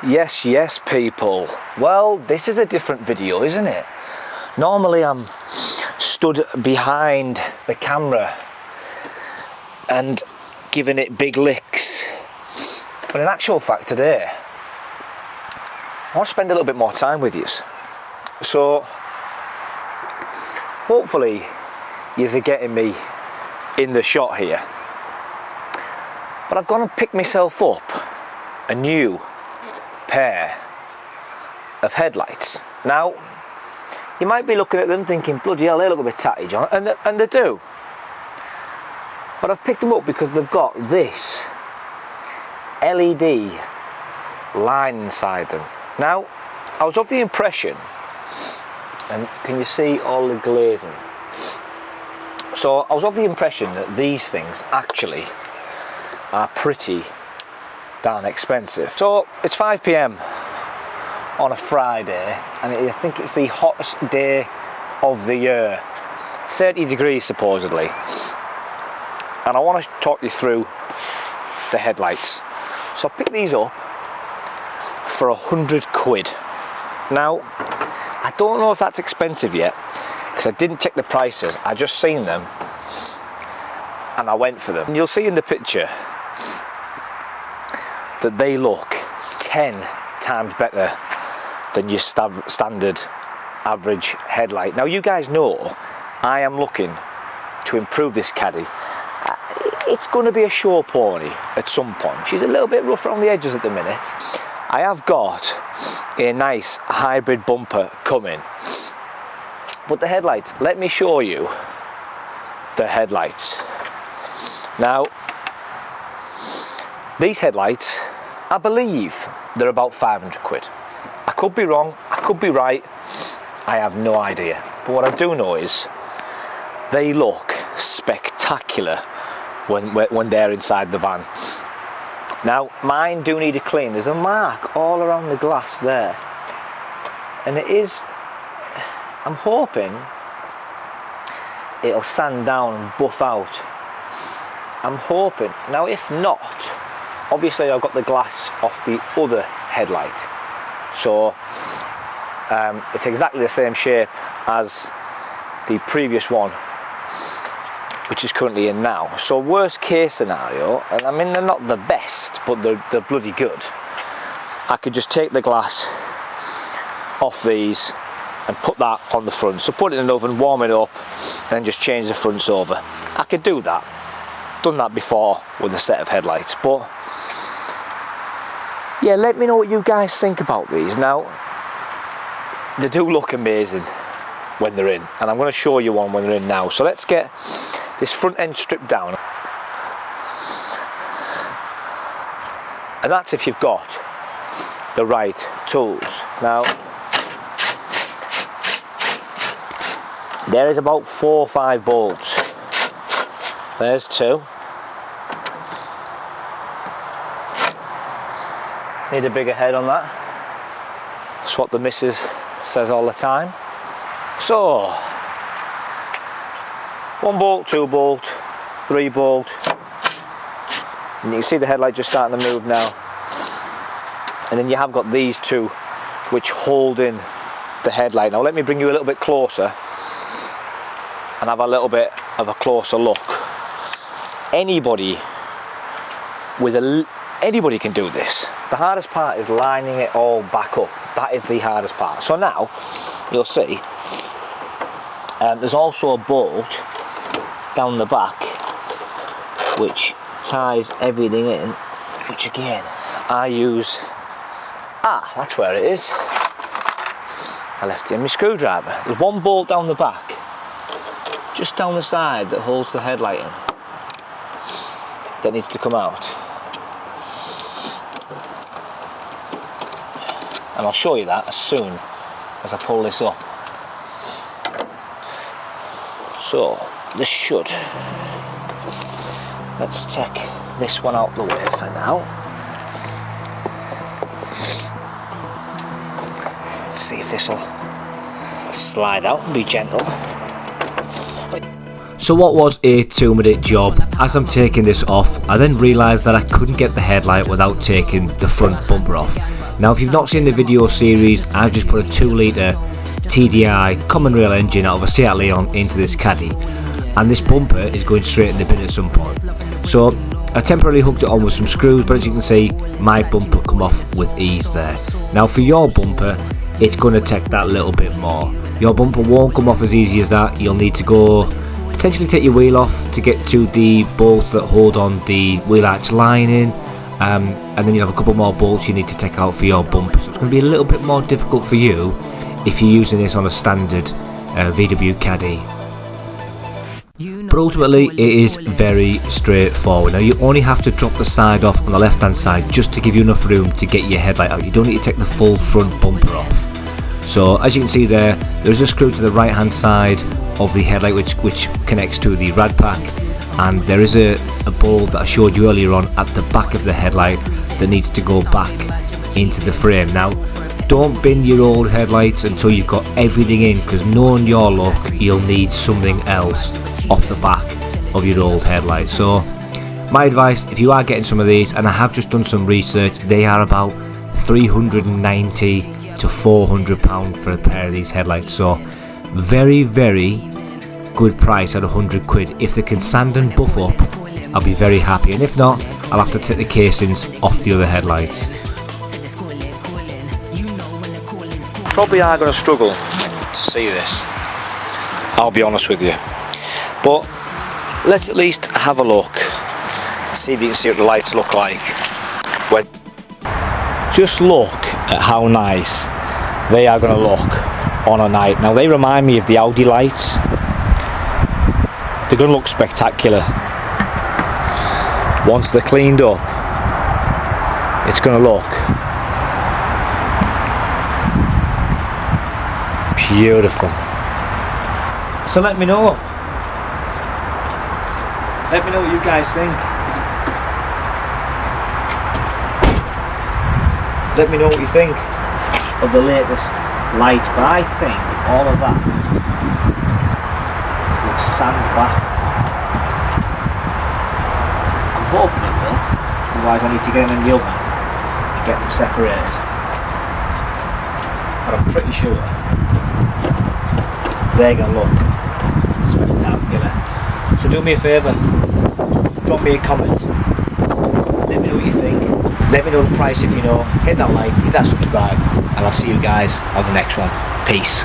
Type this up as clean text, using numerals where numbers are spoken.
Yes, people. Well, this is a different video, isn't it? Normally I'm stood behind the camera and giving it big licks. But in actual fact today, I want to spend a little bit more time with you. So, hopefully, you're getting me in the shot here. But I've gone and picked myself up a new pair of headlights. Now, you might be looking at them thinking, bloody hell, they look a bit tatty, John, and they do. But I've picked them up because they've got this LED line inside them. Now, I was of the impression, and can you see all the glazing? So I was of the impression that these things actually are pretty darn expensive. So it's 5 p.m. on a Friday, and I think it's the hottest day of the year, 30 degrees supposedly. And I want to talk you through the headlights. So I picked these up for 100 quid. Now, I don't know if that's expensive yet, because I didn't check the prices. I just seen them and I went for them. And you'll see in the picture that they look 10 times better than your standard average headlight. Now, you guys know I am looking to improve this Caddy. It's going to be a show pony at some point. She's a little bit rough around the edges at the minute. I have got a nice hybrid bumper coming, but the headlights, let me show you the headlights. Now, these headlights, I believe they're about 500 quid. I could be wrong, I could be right, I have no idea. But what I do know is they look spectacular when they're inside the van. Now, mine do need a clean. There's a mark all around the glass there, and it is, I'm hoping it'll stand down and buff out. I'm hoping. Now, if not, obviously I've got the glass off the other headlight, so it's exactly the same shape as the previous one, which is currently in now. So worst case scenario, and I mean they're not the best, but they're bloody good, I could just take the glass off these and put that on the front. So put it in the oven, warm it up, and then just change the fronts over. I could do that. Done that before with a set of headlights. But yeah, let me know what you guys think about these. Now, they do look amazing when they're in, and I'm going to show you one when they're in now. So let's get this front end stripped down, and that's if you've got the right tools. Now, there is about 4 or 5 bolts. There's 2. Need a bigger head on that. That's what the missus says all the time. So 1 bolt, 2 bolt, 3 bolt, and you can see the headlight just starting to move now. And then you have got these 2 which hold in the headlight. Now let me bring you a little bit closer and have a little bit of a closer look. Anybody can do this. The hardest part is lining it all back up. That is the hardest part. So now you'll see there's also a bolt down the back which ties everything in, which again I use. That's where it is. I left it in my screwdriver. There's 1 bolt down the back, just down the side, that holds the headlight in, that needs to come out. And I'll show you that as soon as I pull this up. So this should, let's take this one out the way for now. Let's see if this will slide out and be gentle. So what was a 2-minute job? As I'm taking this off, I then realised that I couldn't get the headlight without taking the front bumper off. Now if you've not seen the video series, I've just put a 2 litre TDI common rail engine out of a Seat Leon into this Caddy, and this bumper is going straight in the bin at some point. So I temporarily hooked it on with some screws, but as you can see, my bumper come off with ease there. Now for your bumper, it's going to take that little bit more. Your bumper won't come off as easy as that. You'll need to go potentially take your wheel off to get to the bolts that hold on the wheel arch lining, and then you have a couple more bolts you need to take out for your bumper. So it's going to be a little bit more difficult for you if you're using this on a standard VW Caddy. But ultimately it is very straightforward. Now you only have to drop the side off on the left hand side just to give you enough room to get your headlight out. You don't need to take the full front bumper off. So as you can see there is a screw to the right hand side of the headlight which connects to the rad pack, and there is a bulb that I showed you earlier on at the back of the headlight that needs to go back into the frame. Now don't bin your old headlights until you've got everything in, because knowing your luck you'll need something else off the back of your old headlights. So my advice, if you are getting some of these, and I have just done some research, they are about £390 to £400 for a pair of these headlights. So very good price at £100. If they can sand and buff up, I'll be very happy, and if not, I'll have to take the casings off the other headlights. Probably are going to struggle to see this, I'll be honest with you, but let's at least have a look, see if you can see what the lights look like. Just look at how nice they are going to look on a night. Now they remind me of the Audi lights. They're going to look spectacular once they're cleaned up. It's going to look beautiful. So let me know what you guys think. Let me know what you think of the latest light, but I think all of that looks sand black. I'm hoping it will, otherwise I need to get them in the oven and get them separated, but I'm pretty sure they're going to look spectacular. So do me a favour, drop me a comment, let me know what you think, let me know the price if you know, hit that like, hit that subscribe, and I'll see you guys on the next one. Peace.